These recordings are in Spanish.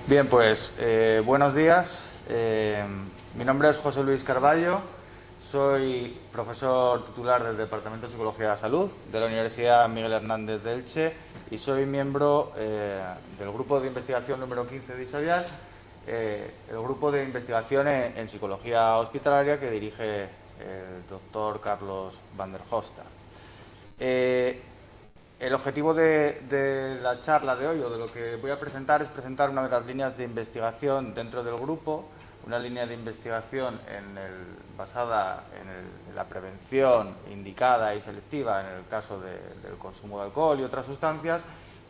Bien, pues buenos días. Mi nombre es José Luis Carballo. Soy profesor titular del Departamento de Psicología de la Salud de la Universidad Miguel Hernández de Elche y soy miembro del grupo de investigación número 15 de ISABIAL, el grupo de investigación en psicología hospitalaria que dirige el doctor Carlos van der Hosta. El objetivo de la charla de hoy, o de lo que voy a presentar, es presentar una de las líneas de investigación dentro del grupo, una línea de investigación basada en la prevención indicada y selectiva en el caso del consumo de alcohol y otras sustancias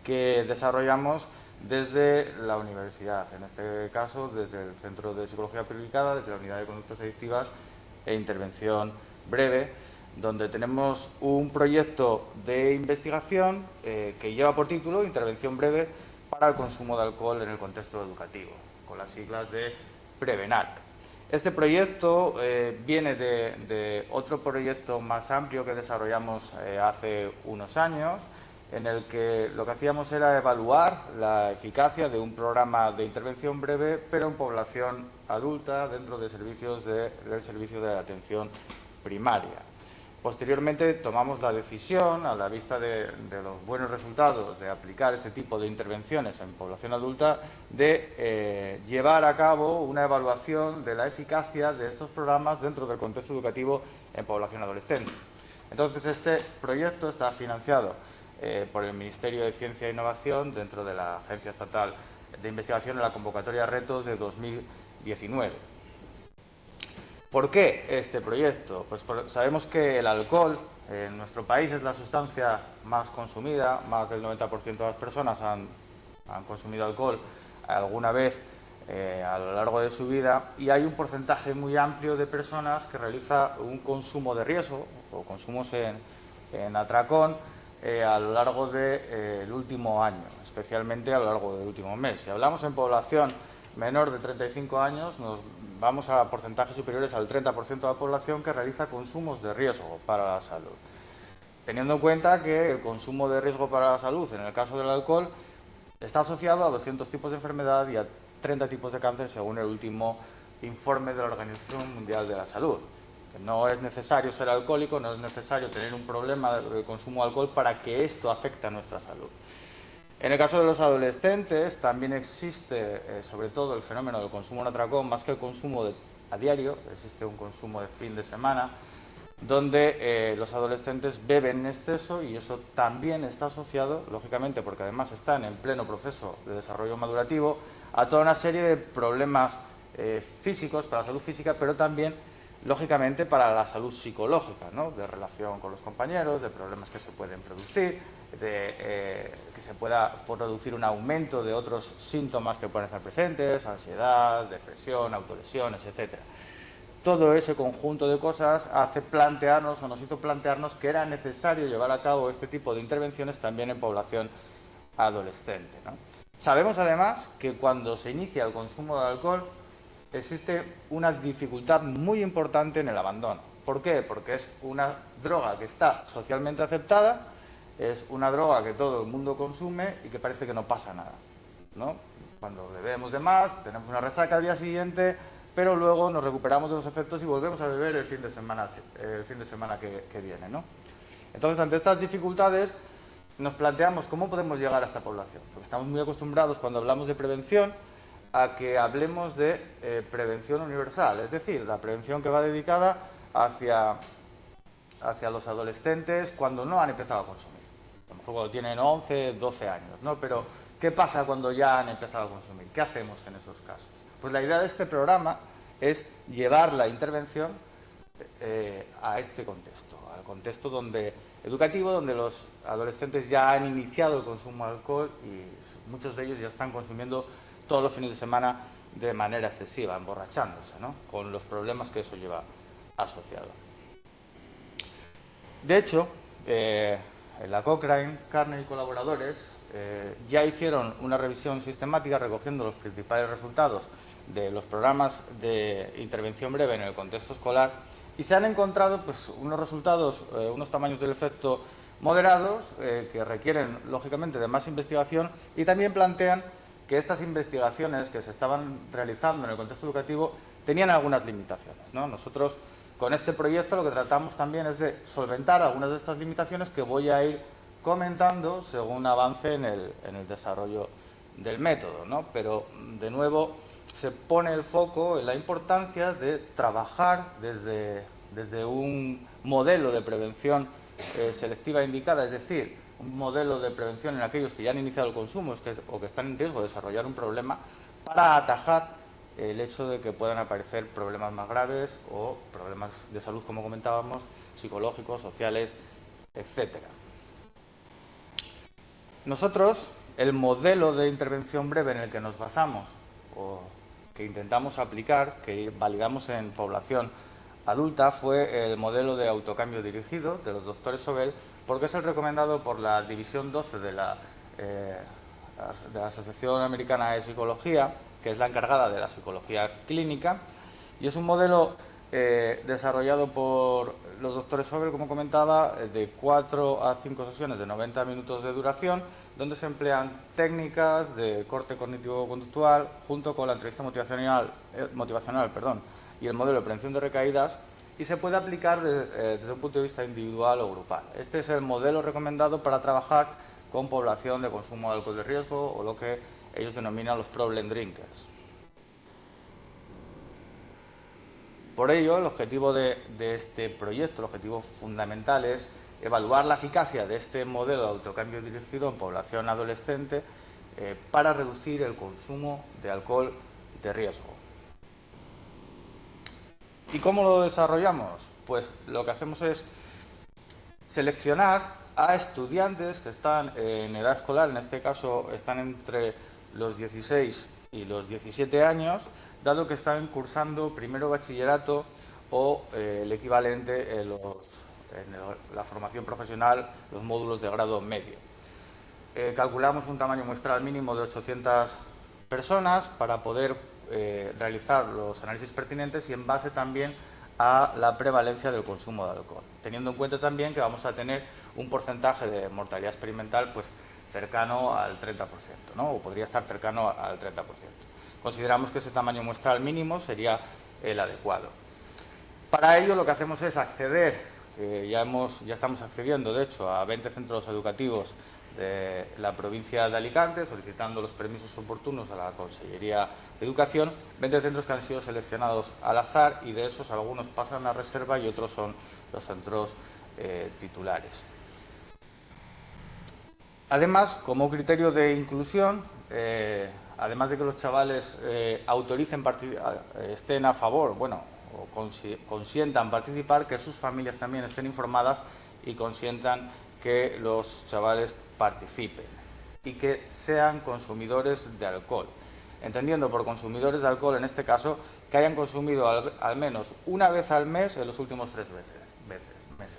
que desarrollamos desde la universidad, en este caso desde el Centro de Psicología Aplicada, desde la Unidad de Conductas Adictivas e Intervención Breve, donde tenemos un proyecto de investigación que lleva por título Intervención Breve para el consumo de alcohol en el contexto educativo, con las siglas de Prevenalc. Este proyecto viene de otro proyecto más amplio que desarrollamos hace unos años, en el que lo que hacíamos era evaluar la eficacia de un programa de intervención breve, pero en población adulta dentro de del servicio de atención primaria. Posteriormente tomamos la decisión, a la vista de los buenos resultados de aplicar este tipo de intervenciones en población adulta, de llevar a cabo una evaluación de la eficacia de estos programas dentro del contexto educativo en población adolescente. Entonces, este proyecto está financiado por el Ministerio de Ciencia e Innovación dentro de la Agencia Estatal de Investigación en la convocatoria Retos de 2019. ¿Por qué este proyecto? Pues sabemos que el alcohol en nuestro país es la sustancia más consumida, más del 90% de las personas han consumido alcohol alguna vez a lo largo de su vida, y hay un porcentaje muy amplio de personas que realiza un consumo de riesgo o consumos en atracón a lo largo del último año, especialmente a lo largo del último mes. Si hablamos en población menor de 35 años, nos vamos a porcentajes superiores al 30% de la población que realiza consumos de riesgo para la salud. Teniendo en cuenta que el consumo de riesgo para la salud, en el caso del alcohol, está asociado a 200 tipos de enfermedad y a 30 tipos de cáncer, según el último informe de la Organización Mundial de la Salud. Que no es necesario ser alcohólico, no es necesario tener un problema de consumo de alcohol para que esto afecte a nuestra salud. En el caso de los adolescentes también existe sobre todo el fenómeno del consumo en atracón, más que el consumo a diario, existe un consumo de fin de semana, donde los adolescentes beben en exceso, y eso también está asociado, lógicamente, porque además están en pleno proceso de desarrollo madurativo, a toda una serie de problemas físicos, para la salud física, pero también, lógicamente, para la salud psicológica, ¿no? De relación con los compañeros, de problemas que se pueden producir, que se pueda producir un aumento de otros síntomas que pueden estar presentes, ansiedad, depresión, autolesiones, etcétera. Todo ese conjunto de cosas nos hizo plantearnos que era necesario llevar a cabo este tipo de intervenciones también en población adolescente, ¿no? Sabemos además que cuando se inicia el consumo de alcohol existe una dificultad muy importante en el abandono. ¿Por qué? Porque es una droga que está socialmente aceptada, es una droga que todo el mundo consume y que parece que no pasa nada, ¿no? Cuando bebemos de más, tenemos una resaca al día siguiente, pero luego nos recuperamos de los efectos y volvemos a beber el fin de semana que viene, ¿no? Entonces, ante estas dificultades, nos planteamos cómo podemos llegar a esta población. Porque estamos muy acostumbrados, cuando hablamos de prevención, a que hablemos de prevención universal, es decir, la prevención que va dedicada hacia los adolescentes cuando no han empezado a consumir. A lo mejor cuando tienen 11, 12 años, ¿no? Pero, ¿qué pasa cuando ya han empezado a consumir? ¿Qué hacemos en esos casos? Pues la idea de este programa es llevar la intervención a este contexto, al contexto educativo, donde los adolescentes ya han iniciado el consumo de alcohol y muchos de ellos ya están consumiendo todos los fines de semana de manera excesiva, emborrachándose, ¿no? Con los problemas que eso lleva asociado. De hecho, la Cochrane, Carney y colaboradores ya hicieron una revisión sistemática recogiendo los principales resultados de los programas de intervención breve en el contexto escolar, y se han encontrado pues, unos resultados, unos tamaños del efecto moderados que requieren lógicamente de más investigación, y también plantean que estas investigaciones que se estaban realizando en el contexto educativo tenían algunas limitaciones, ¿no? Nosotros, con este proyecto, lo que tratamos también es de solventar algunas de estas limitaciones que voy a ir comentando según avance en el desarrollo del método, ¿no? Pero, de nuevo, se pone el foco en la importancia de trabajar desde un modelo de prevención selectiva indicada, es decir, un modelo de prevención en aquellos que ya han iniciado el consumo o que están en riesgo de desarrollar un problema, para atajar el hecho de que puedan aparecer problemas más graves o problemas de salud, como comentábamos, psicológicos, sociales, etcétera. Nosotros, el modelo de intervención breve en el que nos basamos o que intentamos aplicar, que validamos en población adulta, fue el modelo de autocambio dirigido de los doctores Sobel, porque es el recomendado por la División 12 de la Asociación Americana de Psicología, que es la encargada de la psicología clínica, y es un modelo desarrollado por los doctores Sobel, como comentaba, de 4 a 5 sesiones de 90 minutos de duración, donde se emplean técnicas de corte cognitivo-conductual junto con la entrevista motivacional, y el modelo de prevención de recaídas, y se puede aplicar desde un punto de vista individual o grupal. Este es el modelo recomendado para trabajar con población de consumo de alcohol de riesgo, o lo que ellos denominan los problem drinkers. Por ello, el objetivo de este proyecto, el objetivo fundamental, es evaluar la eficacia de este modelo de autocambio dirigido en población adolescente para reducir el consumo de alcohol de riesgo. ¿Y cómo lo desarrollamos? Pues lo que hacemos es seleccionar a estudiantes que están en edad escolar, en este caso están entre los 16 y los 17 años, dado que están cursando primero bachillerato o el equivalente en la formación profesional, los módulos de grado medio. Calculamos un tamaño muestral mínimo de 800 personas para poder realizar los análisis pertinentes, y en base también a la prevalencia del consumo de alcohol, teniendo en cuenta también que vamos a tener un porcentaje de mortalidad experimental pues cercano al 30%, ¿no? O podría estar cercano al 30%. Consideramos que ese tamaño muestral mínimo sería el adecuado. Para ello, lo que hacemos es acceder, ya estamos accediendo, de hecho, a 20 centros educativos de la provincia de Alicante, solicitando los permisos oportunos a la Consellería de Educación, 20 centros que han sido seleccionados al azar, y de esos algunos pasan a reserva y otros son los centros titulares. Además, como criterio de inclusión, además de que los chavales estén a favor, o consientan participar, que sus familias también estén informadas y consientan que los chavales participen, y que sean consumidores de alcohol, entendiendo por consumidores de alcohol en este caso que hayan consumido al menos una vez al mes en los últimos 3 meses.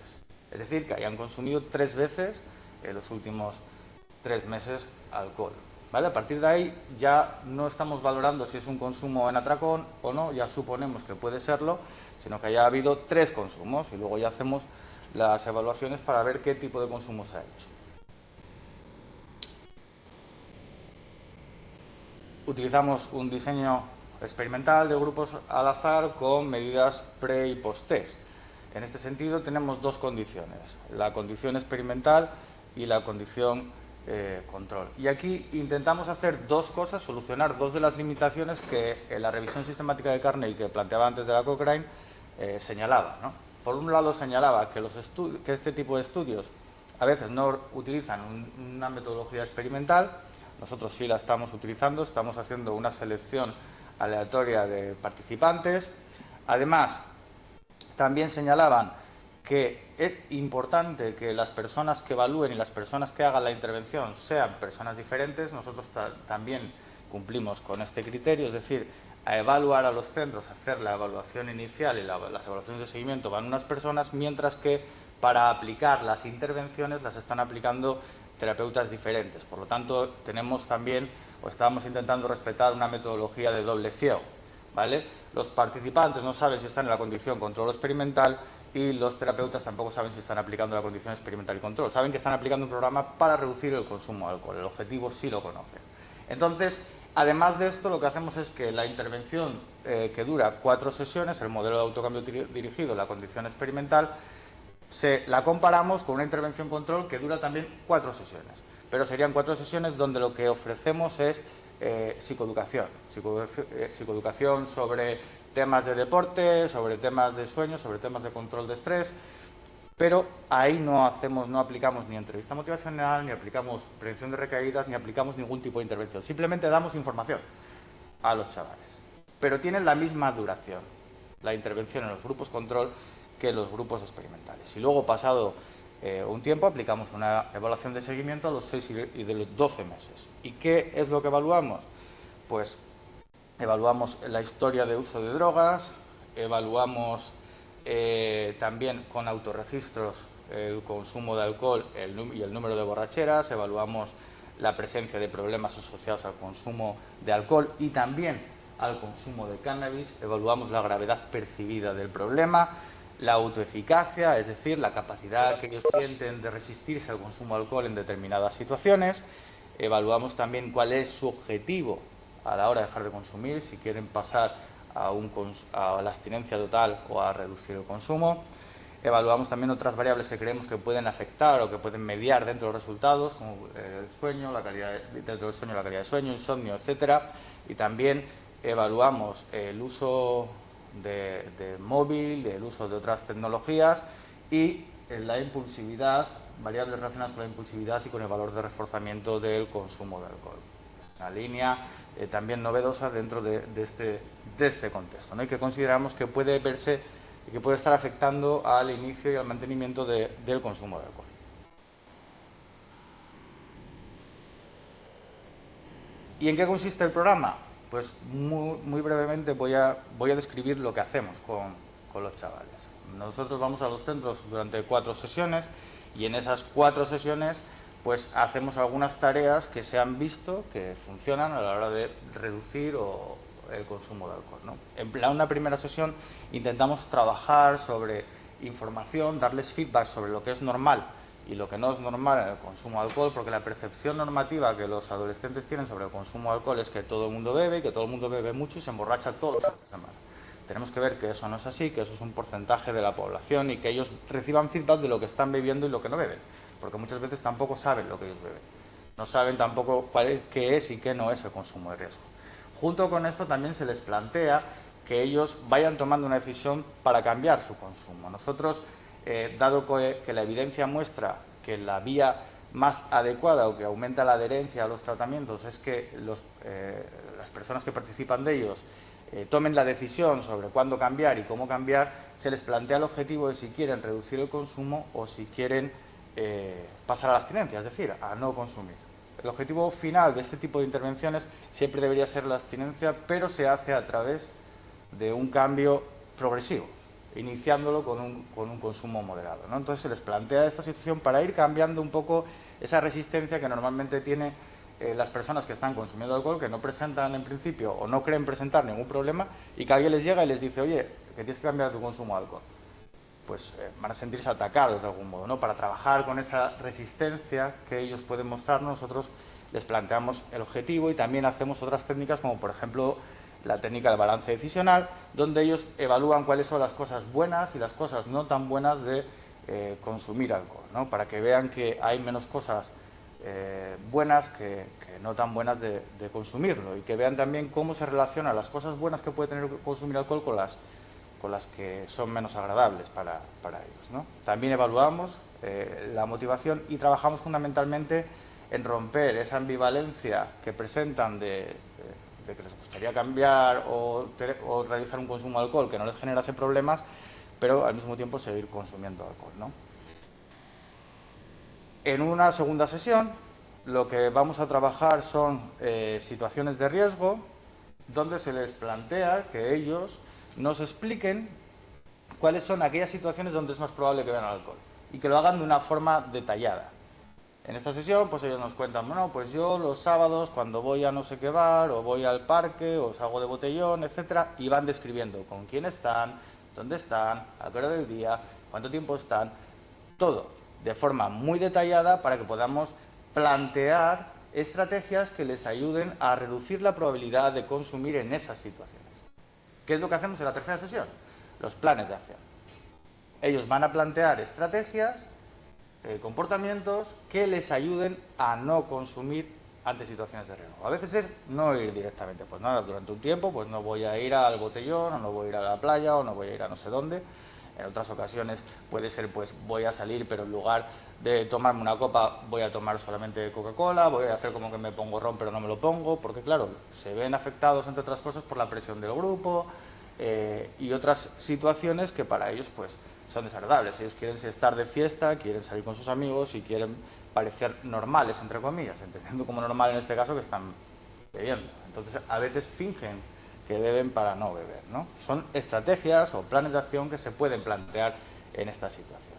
Es decir, que hayan consumido 3 veces en los últimos 3 meses alcohol, ¿vale? A partir de ahí ya no estamos valorando si es un consumo en atracón o no, ya suponemos que puede serlo, sino que haya habido 3 consumos, y luego ya hacemos las evaluaciones para ver qué tipo de consumo se ha hecho. Utilizamos un diseño experimental de grupos al azar con medidas pre y post test. En este sentido tenemos 2 condiciones, la condición experimental y la condición control. Y aquí intentamos hacer 2 cosas, solucionar 2 de las limitaciones que la revisión sistemática de Carney, que planteaba antes de la Cochrane, señalaba, ¿no? Por un lado, señalaba que este tipo de estudios a veces no utilizan una metodología experimental. Nosotros sí la estamos utilizando, estamos haciendo una selección aleatoria de participantes. Además, también señalaban que es importante que las personas que evalúen y las personas que hagan la intervención sean personas diferentes. Nosotros también cumplimos con este criterio, es decir, a evaluar a los centros, hacer la evaluación inicial y las evaluaciones de seguimiento van unas personas, mientras que para aplicar las intervenciones las están aplicando terapeutas diferentes. Por lo tanto, tenemos también, o estamos intentando respetar una metodología de doble ciego, ¿vale? Los participantes no saben si están en la condición control experimental, y los terapeutas tampoco saben si están aplicando la condición experimental y control. Saben que están aplicando un programa para reducir el consumo de alcohol. El objetivo sí lo conocen. Entonces, Además de esto, lo que hacemos es que la intervención que dura 4 sesiones, el modelo de autocambio dirigido, la condición experimental, la comparamos con una intervención control que dura también 4 sesiones. Pero serían 4 sesiones donde lo que ofrecemos es psicoeducación sobre temas de deporte, sobre temas de sueño, sobre temas de control de estrés, pero ahí no aplicamos ni entrevista motivacional, ni aplicamos prevención de recaídas, ni aplicamos ningún tipo de intervención. Simplemente damos información a los chavales. Pero tienen la misma duración, la intervención en los grupos control, que los grupos experimentales. Y luego, pasado un tiempo, aplicamos una evaluación de seguimiento a los 6 y de los 12 meses. ¿Y qué es lo que evaluamos? Pues evaluamos la historia de uso de drogas, evaluamos también con autorregistros el consumo de alcohol y el número de borracheras, evaluamos la presencia de problemas asociados al consumo de alcohol y también al consumo de cannabis, evaluamos la gravedad percibida del problema, la autoeficacia, es decir, la capacidad que ellos sienten de resistirse al consumo de alcohol en determinadas situaciones, evaluamos también cuál es su objetivo a la hora de dejar de consumir, si quieren pasar a la abstinencia total o a reducir el consumo. Evaluamos también otras variables que creemos que pueden afectar o que pueden mediar dentro de los resultados, como el sueño, dentro del sueño, la calidad de sueño, insomnio, etcétera. Y también evaluamos el uso de móvil, el uso de otras tecnologías y la impulsividad, variables relacionadas con la impulsividad y con el valor de reforzamiento del consumo de alcohol. Es una línea también novedosa dentro de este contexto, ¿no? Y que consideramos que puede verse y que puede estar afectando al inicio y al mantenimiento del consumo de alcohol. ¿Y en qué consiste el programa? Pues muy brevemente voy a describir lo que hacemos con los chavales. Nosotros vamos a los centros durante 4 sesiones y en esas 4 sesiones pues hacemos algunas tareas que se han visto que funcionan a la hora de reducir el consumo de alcohol, ¿no? En una primera sesión intentamos trabajar sobre información, darles feedback sobre lo que es normal y lo que no es normal en el consumo de alcohol, porque la percepción normativa que los adolescentes tienen sobre el consumo de alcohol es que todo el mundo bebe, que todo el mundo bebe mucho y se emborracha todos los fines de semana. Tenemos que ver que eso no es así, que eso es un porcentaje de la población y que ellos reciban feedback de lo que están bebiendo y lo que no beben, porque muchas veces tampoco saben lo que ellos beben, no saben tampoco qué es y qué no es el consumo de riesgo. Junto con esto también se les plantea que ellos vayan tomando una decisión para cambiar su consumo. Nosotros, dado que la evidencia muestra que la vía más adecuada o que aumenta la adherencia a los tratamientos es que las personas que participan de ellos tomen la decisión sobre cuándo cambiar y cómo cambiar, se les plantea el objetivo de si quieren reducir el consumo o si quieren pasar a la abstinencia, es decir, a no consumir. El objetivo final de este tipo de intervenciones siempre debería ser la abstinencia, pero se hace a través de un cambio progresivo, iniciándolo con un consumo moderado, ¿no? Entonces se les plantea esta situación para ir cambiando un poco esa resistencia que normalmente tiene las personas que están consumiendo alcohol, que no presentan en principio o no creen presentar ningún problema, y que alguien les llega y les dice, oye, que tienes que cambiar tu consumo de alcohol. Pues van a sentirse atacados de algún modo, ¿no? Para trabajar con esa resistencia que ellos pueden mostrar, nosotros les planteamos el objetivo y también hacemos otras técnicas como por ejemplo la técnica del balance decisional, donde ellos evalúan cuáles son las cosas buenas y las cosas no tan buenas de consumir alcohol, ¿no? Para que vean que hay menos cosas buenas que no tan buenas de consumirlo, y que vean también cómo se relacionan las cosas buenas que puede tener consumir alcohol con las que son menos agradables para ellos, ¿no? También evaluamos la motivación y trabajamos fundamentalmente en romper esa ambivalencia que presentan de que les gustaría cambiar o realizar un consumo de alcohol que no les generase problemas, pero al mismo tiempo seguir consumiendo alcohol, ¿no? En una segunda sesión lo que vamos a trabajar son situaciones de riesgo, donde se les plantea que ellos nos expliquen cuáles son aquellas situaciones donde es más probable que beban alcohol y que lo hagan de una forma detallada. En esta sesión, pues ellos nos cuentan, bueno, pues yo los sábados cuando voy a no sé qué bar, o voy al parque, o salgo de botellón, etcétera, y van describiendo con quién están, dónde están, a qué hora del día, cuánto tiempo están, todo de forma muy detallada para que podamos plantear estrategias que les ayuden a reducir la probabilidad de consumir en esas situaciones. ¿Qué es lo que hacemos en la tercera sesión? Los planes de acción. Ellos van a plantear estrategias, comportamientos que les ayuden a no consumir ante situaciones de riesgo. A veces es no ir directamente, pues nada, durante un tiempo pues no voy a ir al botellón, o no voy a ir a la playa, o no voy a ir a no sé dónde. En otras ocasiones puede ser pues voy a salir, pero en lugar de tomarme una copa voy a tomar solamente Coca-Cola, voy a hacer como que me pongo ron pero no me lo pongo, porque claro, se ven afectados entre otras cosas por la presión del grupo y otras situaciones que para ellos pues son desagradables. Ellos quieren estar de fiesta, quieren salir con sus amigos y quieren parecer normales, entre comillas, entendiendo como normal en este caso que están bebiendo. Entonces a veces fingen que beben para no beber, ¿no? Son estrategias o planes de acción que se pueden plantear en estas situaciones.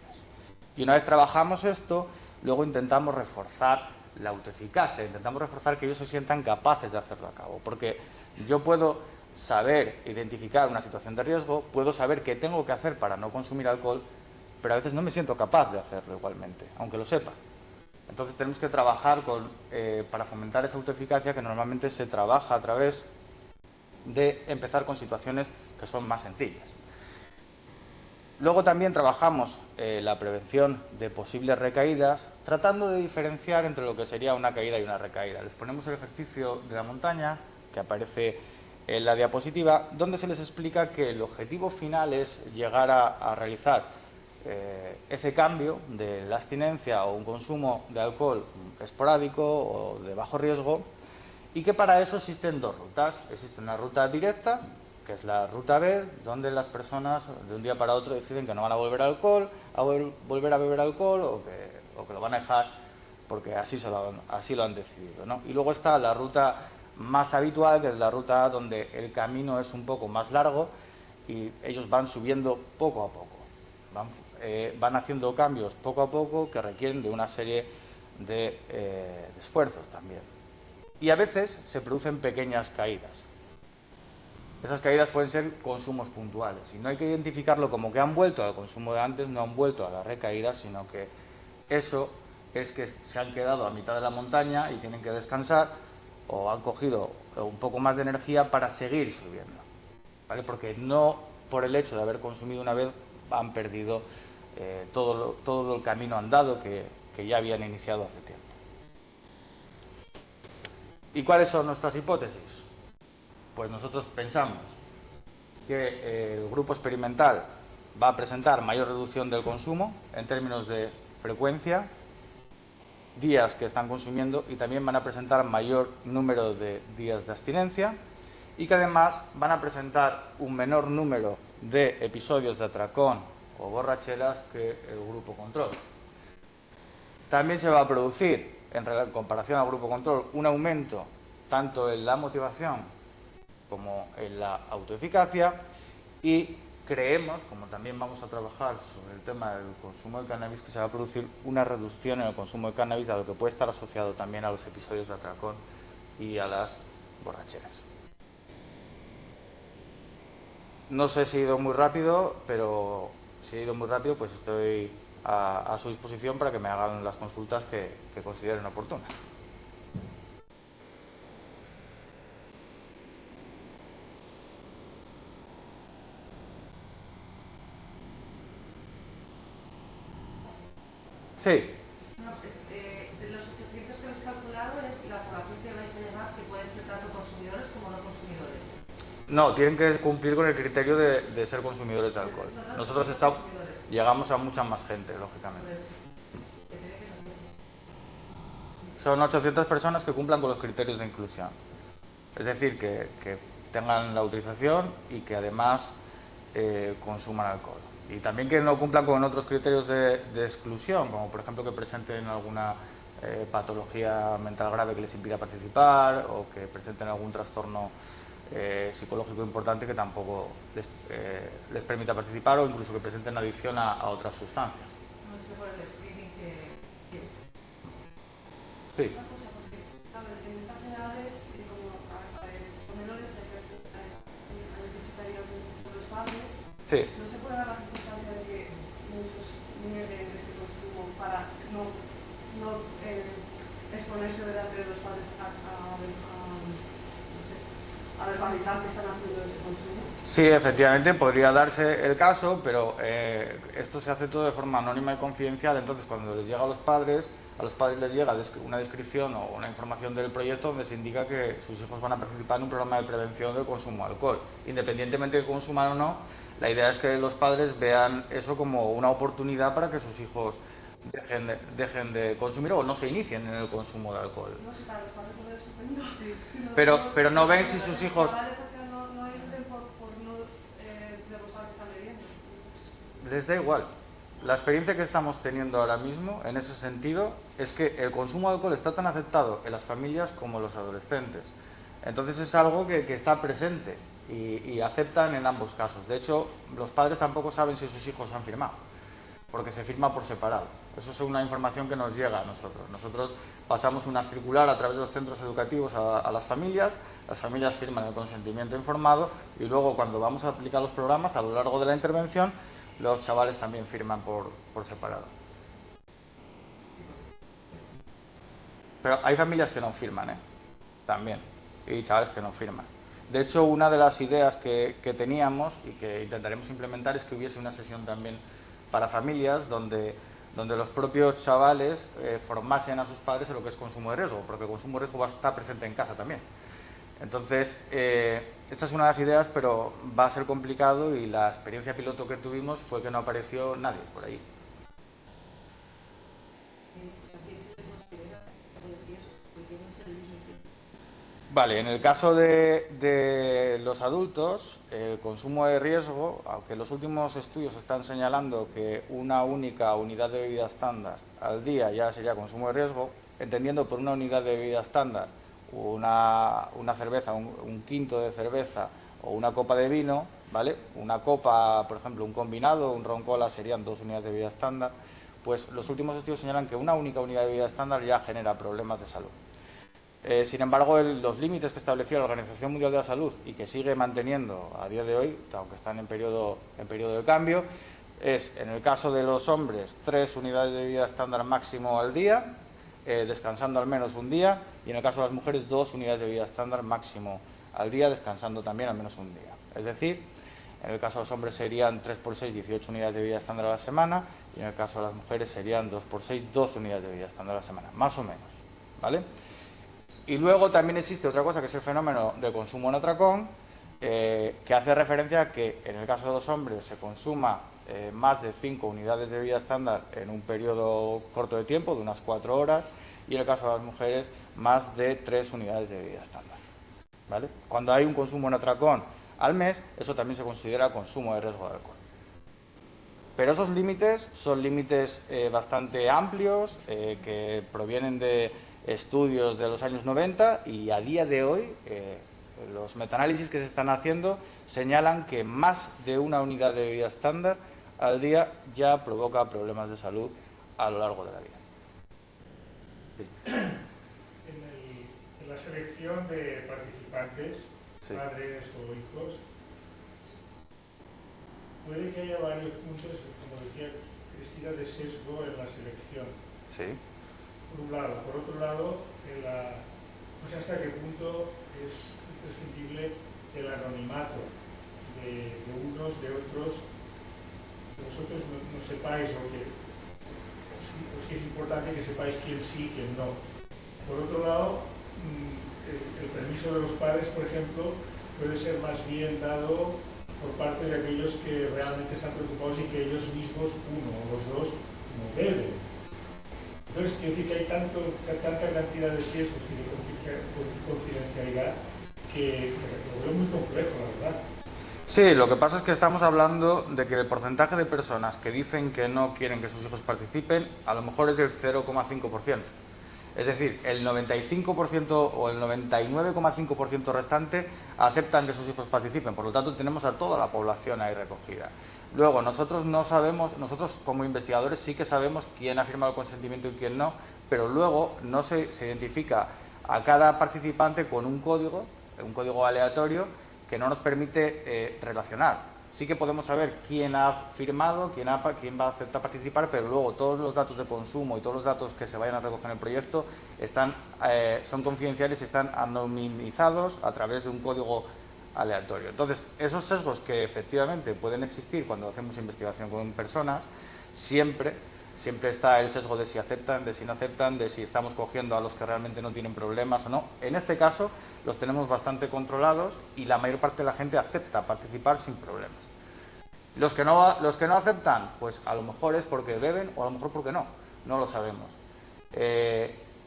Y una vez trabajamos esto, luego intentamos reforzar la autoeficacia, intentamos reforzar que ellos se sientan capaces de hacerlo a cabo, porque yo puedo saber identificar una situación de riesgo, puedo saber qué tengo que hacer para no consumir alcohol, pero a veces no me siento capaz de hacerlo igualmente, aunque lo sepa. Entonces tenemos que trabajar para fomentar esa autoeficacia, que normalmente se trabaja a través de empezar con situaciones que son más sencillas. Luego también trabajamos la prevención de posibles recaídas, tratando de diferenciar entre lo que sería una caída y una recaída. Les ponemos el ejercicio de la montaña, que aparece en la diapositiva, donde se les explica que el objetivo final es llegar a realizar ese cambio de la abstinencia o un consumo de alcohol esporádico o de bajo riesgo, y que para eso existen dos rutas. Existe una ruta directa, que es la ruta B, donde las personas de un día para otro deciden que no van a volver al alcohol, volver a beber alcohol, o que lo van a dejar porque así lo han decidido, ¿no? Y luego está la ruta más habitual, que es la ruta A, donde el camino es un poco más largo y ellos van subiendo poco a poco. Van haciendo cambios poco a poco que requieren de una serie de esfuerzos también. Y a veces se producen pequeñas caídas. Esas caídas pueden ser consumos puntuales y no hay que identificarlo como que han vuelto al consumo de antes, no han vuelto a la recaída, sino que eso es que se han quedado a mitad de la montaña y tienen que descansar, o han cogido un poco más de energía para seguir subiendo, ¿vale? Porque no por el hecho de haber consumido una vez han perdido todo el camino andado que ya habían iniciado hace tiempo. ¿Y cuáles son nuestras hipótesis? Pues nosotros pensamos que el grupo experimental va a presentar mayor reducción del consumo en términos de frecuencia, días que están consumiendo, y también van a presentar mayor número de días de abstinencia, y que además van a presentar un menor número de episodios de atracón o borracheras que el grupo control. También se va a producir, en comparación al grupo control, un aumento tanto en la motivación como en la autoeficacia, y creemos, como también vamos a trabajar sobre el tema del consumo de cannabis, que se va a producir una reducción en el consumo de cannabis, dado que puede estar asociado también a los episodios de atracón y a las borracheras. No sé si he ido muy rápido, pero si he ido muy rápido, pues estoy a su disposición para que me hagan las consultas que consideren oportunas. Sí. No, de los 800 que habéis calculado es la población que vais a llevar, que pueden ser tanto consumidores como no consumidores. No, tienen que cumplir con el criterio de ser consumidores de alcohol. Nosotros llegamos a mucha más gente, lógicamente. Son 800 personas que cumplan con los criterios de inclusión. Es decir, que tengan la autorización y que además consuman alcohol. Y también que no cumplan con otros criterios de exclusión, como por ejemplo que presenten alguna patología mental grave que les impida participar, o que presenten algún trastorno psicológico importante que tampoco les permita participar, o incluso que presenten adicción a otras sustancias. No sé por el screening que... Sí. Una cosa, porque, a ver, en estas edades, como a los menores, hay dicho que harían con los padres, Sí. no se puede dar la circunstancia de que muchos nieguen ese consumo para no exponerse ponerse delante de los padres a verbalizar que están haciendo ese consumo? Sí, efectivamente, podría darse el caso, pero esto se hace todo de forma anónima y confidencial. Entonces, cuando les llega a los padres les llega una descripción o una información del proyecto donde se indica que sus hijos van a participar en un programa de prevención del consumo de alcohol. Independientemente de que consuman o no, la idea es que los padres vean eso como una oportunidad para que sus hijos dejen de consumir o no se inicien en el consumo de alcohol. No sé, para los padres no es estupendo. Sí, Pero no ven si sus hijos... Los chavales no entren por no demostrar que están bebiendo. Les da igual. La experiencia que estamos teniendo ahora mismo, en ese sentido, es que el consumo de alcohol está tan aceptado en las familias como en los adolescentes. Entonces es algo que está presente y aceptan en ambos casos. De hecho, los padres tampoco saben si sus hijos han firmado, porque se firma por separado. Eso es una información que nos llega a nosotros. Nosotros pasamos una circular a través de los centros educativos a las familias firman el consentimiento informado y luego cuando vamos a aplicar los programas a lo largo de la intervención, los chavales también firman por separado. Pero hay familias que no firman, también, y chavales que no firman. De hecho, una de las ideas que teníamos y que intentaremos implementar es que hubiese una sesión también para familias donde los propios chavales formasen a sus padres en lo que es consumo de riesgo, porque el consumo de riesgo va a estar presente en casa también. Entonces, esta es una de las ideas, pero va a ser complicado y la experiencia piloto que tuvimos fue que no apareció nadie por ahí. Vale, en el caso de los adultos, el consumo de riesgo, aunque los últimos estudios están señalando que una única unidad de bebida estándar al día ya sería consumo de riesgo, entendiendo por una unidad de bebida estándar una cerveza, un quinto de cerveza o una copa de vino, ¿vale? Una copa, por ejemplo, un combinado, un ron cola serían 2 unidades de bebida estándar, pues los últimos estudios señalan que una única unidad de bebida estándar ya genera problemas de salud. Sin embargo, los límites que estableció la Organización Mundial de la Salud y que sigue manteniendo a día de hoy, aunque están en periodo de cambio, es, en el caso de los hombres, 3 unidades de bebida estándar máximo al día, descansando al menos un día, y en el caso de las mujeres 2 unidades de bebida estándar máximo al día, descansando también al menos un día. Es decir, en el caso de los hombres serían 3 por 6, 18 unidades de bebida estándar a la semana, y en el caso de las mujeres serían 2 por 6, 12 unidades de bebida estándar a la semana, más o menos, ¿vale? Y luego también existe otra cosa que es el fenómeno de consumo en atracón, que hace referencia a que en el caso de los hombres se consuma más de 5 unidades de bebida estándar en un periodo corto de tiempo, de unas 4 horas, y en el caso de las mujeres más de 3 unidades de bebida estándar, ¿vale? Cuando hay un consumo en atracón al mes, eso también se considera consumo de riesgo de alcohol. Pero esos límites son límites bastante amplios, que provienen de estudios de los años 90 y a día de hoy los metaanálisis que se están haciendo señalan que más de una unidad de bebida estándar al día ya provoca problemas de salud a lo largo de la vida. Sí. En la selección de participantes, sí, padres o hijos, puede que haya varios puntos, como decía Cristina, de sesgo en la selección. Sí. Por un lado. Por otro lado, no sé hasta qué punto es imprescindible el anonimato de unos, de otros, que vosotros no sepáis o si es importante que sepáis quién sí, quién no. Por otro lado, el permiso de los padres, por ejemplo, puede ser más bien dado por parte de aquellos que realmente están preocupados y que ellos mismos, uno o los dos, no beben. Entonces, quiero decir que hay tanta cantidad de sesgos y de confidencialidad que lo veo muy complejo, la verdad. Sí, lo que pasa es que estamos hablando de que el porcentaje de personas que dicen que no quieren que sus hijos participen, a lo mejor es del 0,5%. Es decir, el 95% o el 99,5% restante aceptan que sus hijos participen. Por lo tanto, tenemos a toda la población ahí recogida. Luego, nosotros no sabemos, nosotros como investigadores sí que sabemos quién ha firmado el consentimiento y quién no, pero luego no se identifica a cada participante con un código aleatorio que no nos permite relacionar Sí que podemos saber quién ha firmado, quién va a aceptar participar, pero luego todos los datos de consumo y todos los datos que se vayan a recoger en el proyecto son confidenciales y están anonimizados a través de un código aleatorio. Entonces, esos sesgos que efectivamente pueden existir cuando hacemos investigación con personas, siempre está el sesgo de si aceptan, de si no aceptan, de si estamos cogiendo a los que realmente no tienen problemas o no. En este caso, los tenemos bastante controlados y la mayor parte de la gente acepta participar sin problemas. Los que no aceptan, pues a lo mejor es porque deben o a lo mejor porque no lo sabemos.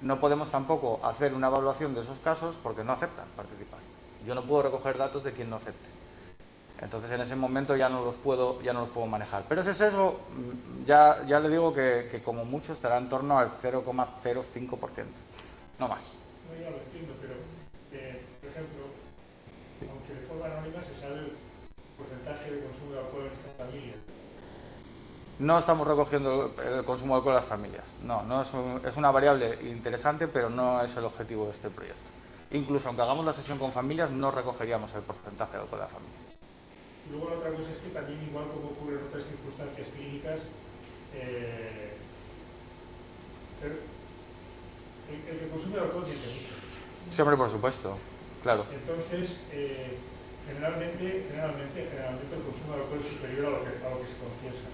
No podemos tampoco hacer una evaluación de esos casos porque no aceptan participar. Yo no puedo recoger datos de quien no acepte. Entonces en ese momento ya no los puedo manejar. Pero ese sesgo ya le digo que como mucho estará en torno al 0,05%, no más. No, ya lo entiendo, pero por ejemplo, aunque de forma anónima se sabe el porcentaje de consumo de alcohol en esta familia. No estamos recogiendo el consumo de alcohol en las familias. No es una variable interesante, pero no es el objetivo de este proyecto. Incluso aunque hagamos la sesión con familias, no recogeríamos el porcentaje de alcohol de la familia. Luego la otra cosa es que también, igual como ocurre en otras circunstancias clínicas, el que consume alcohol miente mucho. Siempre, por supuesto, claro. Entonces, generalmente el consumo de alcohol es superior a lo que se confiesa.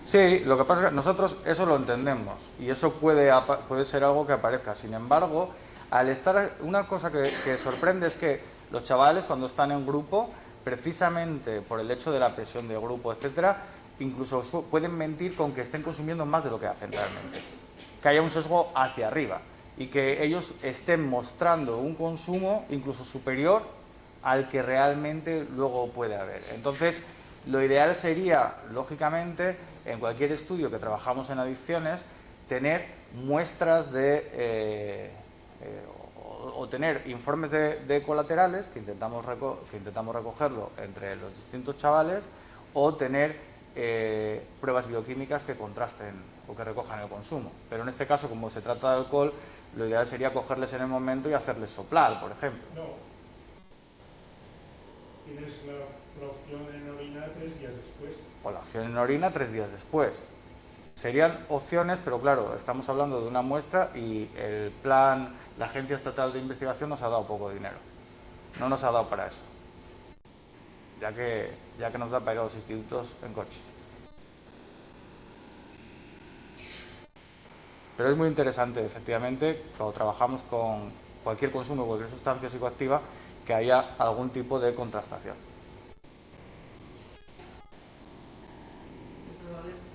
Sí, lo que pasa es que nosotros eso lo entendemos y eso puede ser algo que aparezca. Sin embargo, una cosa que sorprende es que los chavales, cuando están en grupo, precisamente por el hecho de la presión de grupo, etcétera, incluso pueden mentir con que estén consumiendo más de lo que hacen realmente. Que haya un sesgo hacia arriba y que ellos estén mostrando un consumo incluso superior al que realmente luego puede haber. Entonces, lo ideal sería, lógicamente, en cualquier estudio que trabajamos en adicciones, tener muestras o tener informes de colaterales que intentamos recogerlo entre los distintos chavales, o tener pruebas bioquímicas que contrasten o que recojan el consumo. Pero en este caso, como se trata de alcohol, lo ideal sería cogerles en el momento y hacerles soplar, por ejemplo. No. Tienes la opción en orina 3 días después. O la opción en orina 3 días después. Serían opciones, pero claro, estamos hablando de una muestra y el plan, la Agencia Estatal de Investigación nos ha dado poco dinero. No nos ha dado para eso. Ya que nos da para ir a los institutos en coche. Pero es muy interesante, efectivamente, cuando trabajamos con cualquier consumo, cualquier sustancia psicoactiva, que haya algún tipo de contrastación.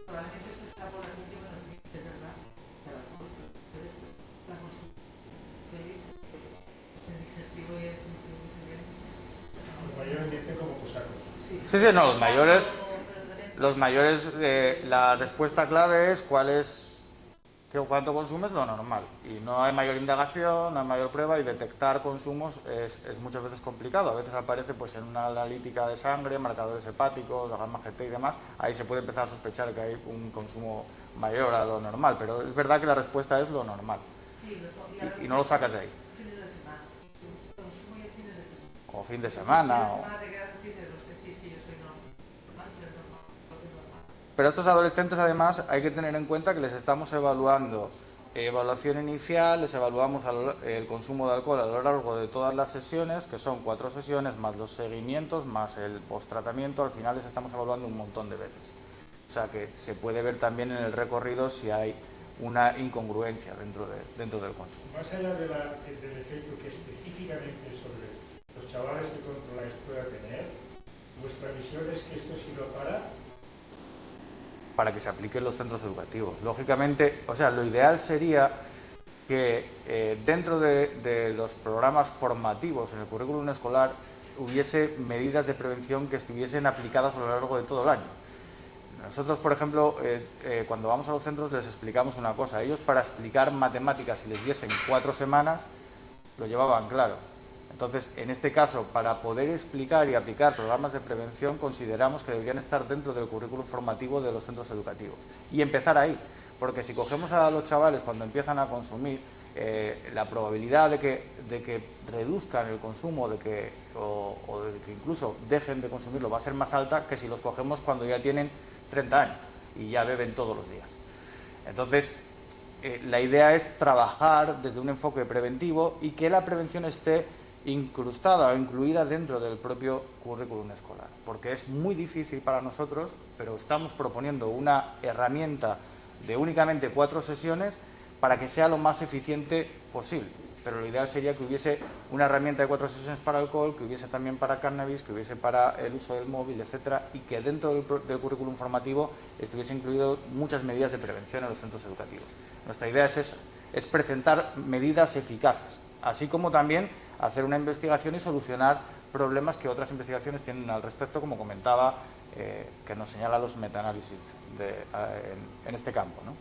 Probablemente esto sea por la gente que nos dice, ¿verdad? El digestivo y el Los mayores dicen como cosacos. Sí, no, los mayores, la respuesta clave es cuánto consumes lo normal. Y no hay mayor indagación, no hay mayor prueba, y detectar consumos es muchas veces complicado. A veces aparece pues en una analítica de sangre, marcadores hepáticos, la gamma GT y demás. Ahí se puede empezar a sospechar que hay un consumo mayor a lo normal, pero es verdad que la respuesta es lo normal. Sí, y no lo sacas de ahí. Fines de semana. Consumo y fines de semana. O fin de semana. Te quedas así, no sé si es que yo soy normal, pero es normal. Pero a estos adolescentes, además, hay que tener en cuenta que les estamos evaluando evaluación inicial, les evaluamos el consumo de alcohol a lo largo de todas las sesiones, que son 4 sesiones, más los seguimientos, más el posttratamiento. Al final les estamos evaluando un montón de veces. O sea que se puede ver también en el recorrido si hay una incongruencia dentro del consumo. Más allá del efecto que específicamente sobre los chavales que controláis pueda tener, vuestra visión es que esto sirva para que se aplique en los centros educativos. Lógicamente, lo ideal sería que dentro de los programas formativos en el currículum escolar hubiese medidas de prevención que estuviesen aplicadas a lo largo de todo el año. Nosotros, por ejemplo, cuando vamos a los centros les explicamos una cosa. Ellos, para explicar matemáticas, si les diesen 4 semanas, lo llevaban claro. Entonces, en este caso, para poder explicar y aplicar programas de prevención, consideramos que deberían estar dentro del currículum formativo de los centros educativos. Y empezar ahí, porque si cogemos a los chavales cuando empiezan a consumir, la probabilidad de que reduzcan el consumo o de que incluso dejen de consumirlo va a ser más alta que si los cogemos cuando ya tienen 30 años y ya beben todos los días. Entonces, la idea es trabajar desde un enfoque preventivo y que la prevención esté incrustada o incluida dentro del propio currículum escolar, porque es muy difícil para nosotros, pero estamos proponiendo una herramienta de únicamente 4 sesiones para que sea lo más eficiente posible. Pero lo ideal sería que hubiese una herramienta de 4 sesiones para alcohol, que hubiese también para cannabis, que hubiese para el uso del móvil, etcétera, y que dentro del currículum formativo estuviese incluido muchas medidas de prevención en los centros educativos. Nuestra idea es eso, es presentar medidas eficaces, así como también hacer una investigación y solucionar problemas que otras investigaciones tienen al respecto, como comentaba, que nos señala los metaanálisis en este campo, ¿no?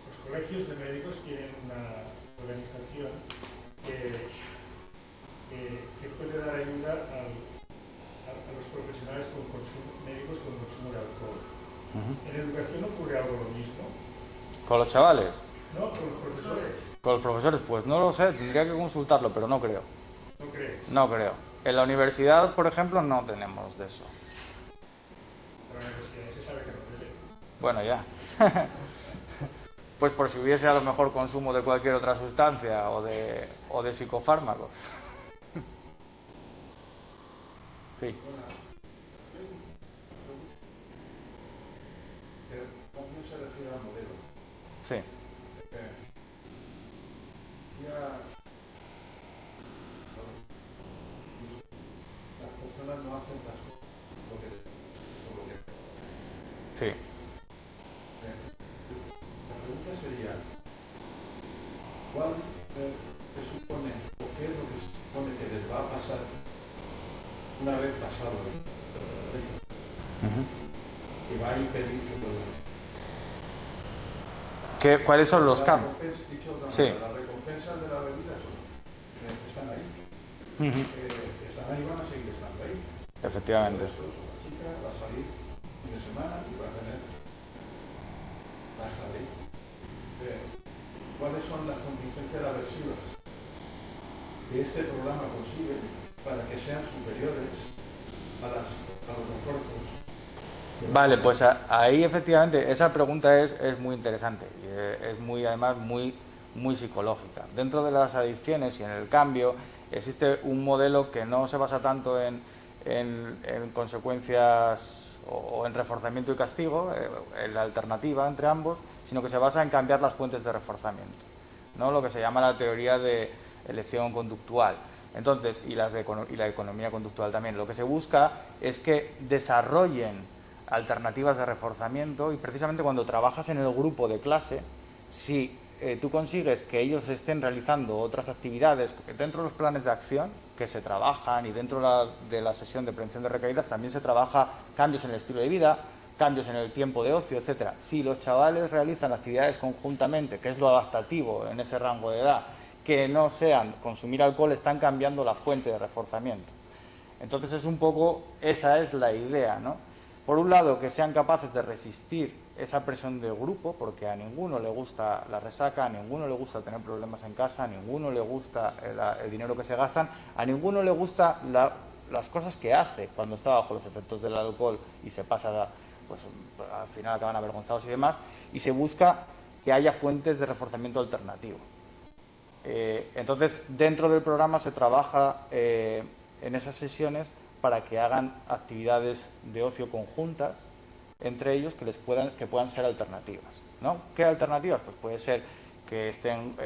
Los colegios de médicos tienen una organización que puede dar ayuda a los profesionales médicos con consumo de alcohol. ¿En educación ocurre algo lo mismo? ¿Con los chavales? No, con los profesores. Con los profesores, pues no lo sé, tendría que consultarlo, pero no creo. ¿No crees? No creo. En la universidad, por ejemplo, no tenemos de eso. En la universidad se sabe que no bebe. Bueno, ya. Pues por si hubiese a lo mejor consumo de cualquier otra sustancia o de psicofármacos. Sí. ¿Cómo se refiere al modelo? Sí. Las personas no hacen las cosas por lo que. Sí. La pregunta sería, ¿cuál se supone o qué es lo que se supone que les va a pasar una vez pasado que va a impedir que puedan? ¿Cuáles son los cambios? Sí. Las recompensas de la bebida están ahí. Están ahí y van a seguir estando ahí. Efectivamente. La chica va a salir un fin de semana y va a estar ahí. ¿Cuáles son las contingencias aversivas que este programa consigue para que sean superiores a los refuerzos? Vale, pues ahí efectivamente esa pregunta es muy interesante y es además muy psicológica. Dentro de las adicciones y en el cambio existe un modelo que no se basa tanto en consecuencias o en reforzamiento y castigo, en la alternativa entre ambos, sino que se basa en cambiar las fuentes de reforzamiento, ¿no? Lo que se llama la teoría de elección conductual. Entonces, y la economía conductual también. Lo que se busca es que desarrollen alternativas de reforzamiento y precisamente cuando trabajas en el grupo de clase, si tú consigues que ellos estén realizando otras actividades dentro de los planes de acción que se trabajan y dentro de la sesión de prevención de recaídas también se trabaja cambios en el estilo de vida, cambios en el tiempo de ocio, etcétera. Si los chavales realizan actividades conjuntamente, que es lo adaptativo en ese rango de edad, que no sean consumir alcohol, están cambiando la fuente de reforzamiento. Entonces es un poco, esa es la idea, ¿no? Por un lado, que sean capaces de resistir esa presión de grupo, porque a ninguno le gusta la resaca, a ninguno le gusta tener problemas en casa, a ninguno le gusta el dinero que se gastan, a ninguno le gusta las cosas que hace cuando está bajo los efectos del alcohol y se pasa, pues al final acaban avergonzados y demás, y se busca que haya fuentes de reforzamiento alternativo. Entonces, dentro del programa se trabaja en esas sesiones para que hagan actividades de ocio conjuntas entre ellos que puedan ser alternativas, ¿no? ¿Qué alternativas? Pues puede ser que estén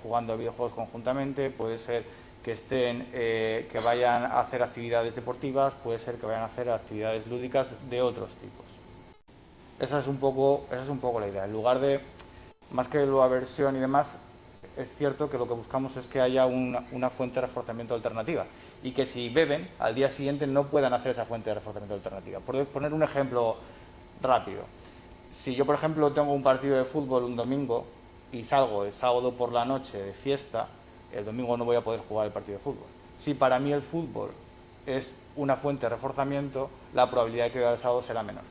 jugando a videojuegos conjuntamente, puede ser que vayan a hacer actividades deportivas, puede ser que vayan a hacer actividades lúdicas de otros tipos. Esa es un poco la idea. En lugar de, más que la aversión y demás, es cierto que lo que buscamos es que haya una fuente de reforzamiento alternativa y que si beben, al día siguiente no puedan hacer esa fuente de reforzamiento alternativa. Por poner un ejemplo rápido, si yo, por ejemplo, tengo un partido de fútbol un domingo y salgo el sábado por la noche de fiesta, el domingo no voy a poder jugar el partido de fútbol. Si para mí el fútbol es una fuente de reforzamiento, la probabilidad de que vaya el sábado será menor.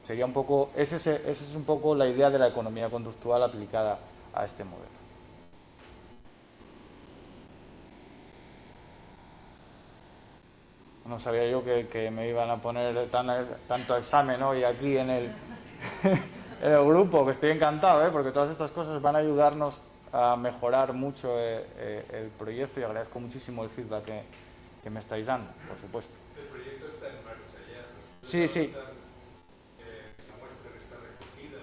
Sería un poco, esa es un poco la idea de la economía conductual aplicada a este modelo. No sabía yo que me iban a poner tanto examen hoy aquí en el, en el grupo, que estoy encantado, porque todas estas cosas van a ayudarnos a mejorar mucho el proyecto, y agradezco muchísimo el feedback que me estáis dando, por supuesto. El proyecto está en marcha ya. Sí, sí. La muestra está recogida.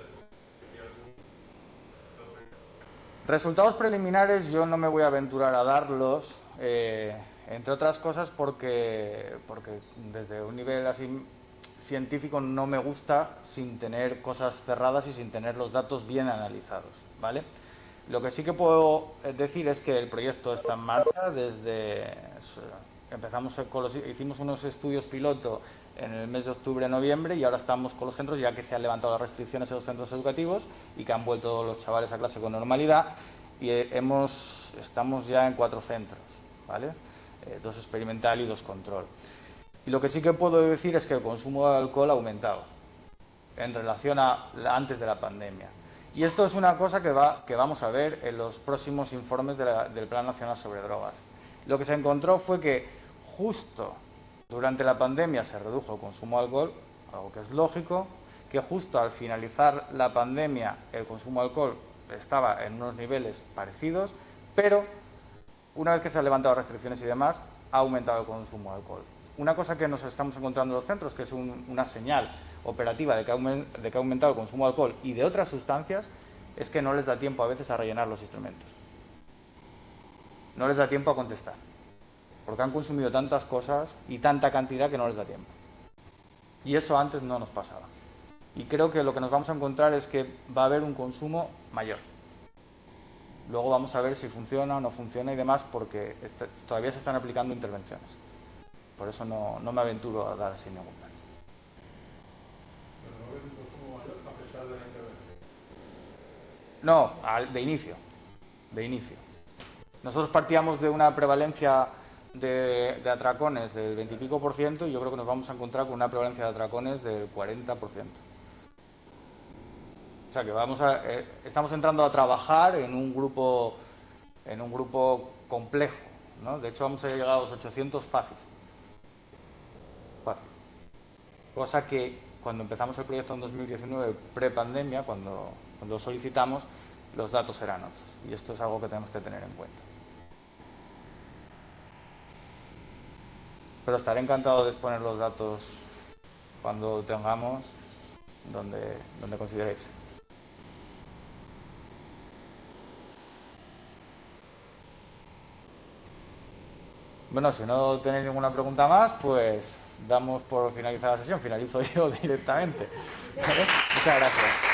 Resultados preliminares yo no me voy a aventurar a darlos, entre otras cosas porque desde un nivel así científico no me gusta sin tener cosas cerradas y sin tener los datos bien analizados, ¿vale? Lo que sí que puedo decir es que el proyecto está en marcha hicimos unos estudios piloto en el mes de octubre-noviembre y ahora estamos con los centros, ya que se han levantado las restricciones en los centros educativos y que han vuelto los chavales a clase con normalidad, y estamos ya en 4 centros, ¿vale? 2 experimental y 2 control. Y lo que sí que puedo decir es que el consumo de alcohol ha aumentado en relación a antes de la pandemia. Y esto es una cosa que vamos a ver en los próximos informes del Plan Nacional sobre Drogas. Lo que se encontró fue que justo durante la pandemia se redujo el consumo de alcohol, algo que es lógico, que justo al finalizar la pandemia el consumo de alcohol estaba en unos niveles parecidos, pero una vez que se han levantado restricciones y demás, ha aumentado el consumo de alcohol. Una cosa que nos estamos encontrando en los centros, que es una señal operativa de que ha aumentado el consumo de alcohol y de otras sustancias, es que no les da tiempo a veces a rellenar los instrumentos. No les da tiempo a contestar, porque han consumido tantas cosas y tanta cantidad que no les da tiempo. Y eso antes no nos pasaba. Y creo que lo que nos vamos a encontrar es que va a haber un consumo mayor. Luego vamos a ver si funciona o no funciona y demás, porque todavía se están aplicando intervenciones. Por eso no me aventuro a dar así ningún plan. Pero no va a haber un consumo mayor a pesar de la intervención. No, de inicio. Nosotros partíamos de una prevalencia de atracones del 20 y pico %, y yo creo que nos vamos a encontrar con una prevalencia de atracones del 40%. O sea que estamos entrando a trabajar en un grupo complejo, ¿no? De hecho vamos a llegar a los 800 fácil. Cosa que cuando empezamos el proyecto en 2019, prepandemia, cuando lo solicitamos, los datos eran otros. Y esto es algo que tenemos que tener en cuenta. Pero estaré encantado de exponer los datos cuando tengamos donde consideréis. Bueno, si no tenéis ninguna pregunta más, pues damos por finalizada la sesión. Finalizo yo directamente. ¿Vale? Muchas gracias.